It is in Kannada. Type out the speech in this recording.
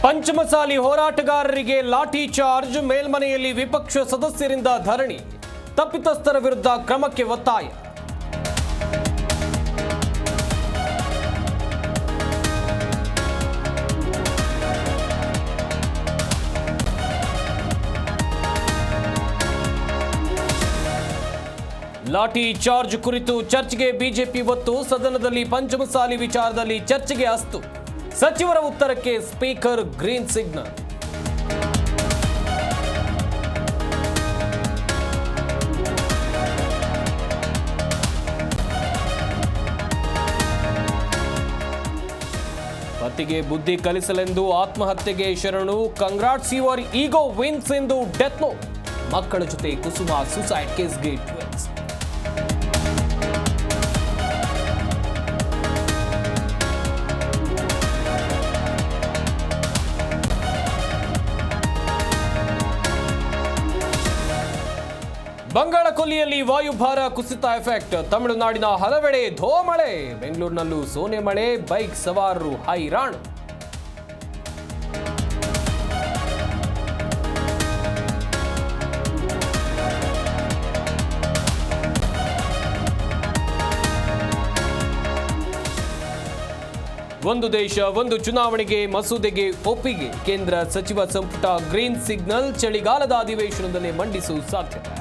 ಪಂಚಮಸಾಲಿ ಹೋರಾಟಗಾರರಿಗೆ ಲಾಠಿ ಚಾರ್ಜ್, ಮೇಲ್ಮನೆಯಲ್ಲಿ ವಿಪಕ್ಷ ಸದಸ್ಯರಿಂದ ಧರಣಿ, ತಪ್ಪಿತಸ್ಥರ ವಿರುದ್ಧ ಕ್ರಮಕ್ಕೆ ಒತ್ತಾಯ. ಲಾಠಿ ಚಾರ್ಜ್ ಕುರಿತು ಚರ್ಚೆಗೆ ಬಿಜೆಪಿ ಒತ್ತು, ಸದನದಲ್ಲಿ ಪಂಚಮಸಾಲಿ ವಿಚಾರದಲ್ಲಿ ಚರ್ಚೆಗೆ ಅಸ್ತು, ಸಚಿವರ ಉತ್ತರಕ್ಕೆ ಸ್ಪೀಕರ್ ಗ್ರೀನ್ ಸಿಗ್ನಲ್. ಪತಿಗೆ ಬುದ್ಧಿ ಕಲಿಸಲೆಂದು ಆತ್ಮಹತ್ಯೆಗೆ ಶರಣು, ಕಂಗ್ರಾಟ್ಸ್ ಯುವರ್ ಈಗೋ ವಿನ್ಸ್ ಎಂದು ಡೆತ್ ನೋಟ್. ಮಕ್ಕಳ ಜೊತೆ ಕುಸುಮ ಸುಸೈಡ್ ಕೇಸ್ಗೆ ಟ್ವಿಸ್ಟ್. ಬಂಗಾಳಕೊಲ್ಲಿಯಲ್ಲಿ ವಾಯುಭಾರ ಕುಸಿತ ಎಫೆಕ್ಟ್, ತಮಿಳುನಾಡಿನ ಹಲವೆಡೆ ಧೋಮಳೆ, ಬೆಂಗಳೂರಿನಲ್ಲೂ ಸೋನೆ ಮಳೆ, ಬೈಕ್ ಸವಾರರು ಹೈರಾಣು. ಒಂದು ದೇಶ ಒಂದು ಚುನಾವಣೆಗೆ ಮಸೂದೆಗೆ ಒಪ್ಪಿಗೆ, ಕೇಂದ್ರ ಸಚಿವ ಸಂಪುಟ ಗ್ರೀನ್ ಸಿಗ್ನಲ್, ಚಳಿಗಾಲದ ಅಧಿವೇಶನದಲ್ಲಿ ಮಂಡಿಸುವ ಸಾಧ್ಯತೆ.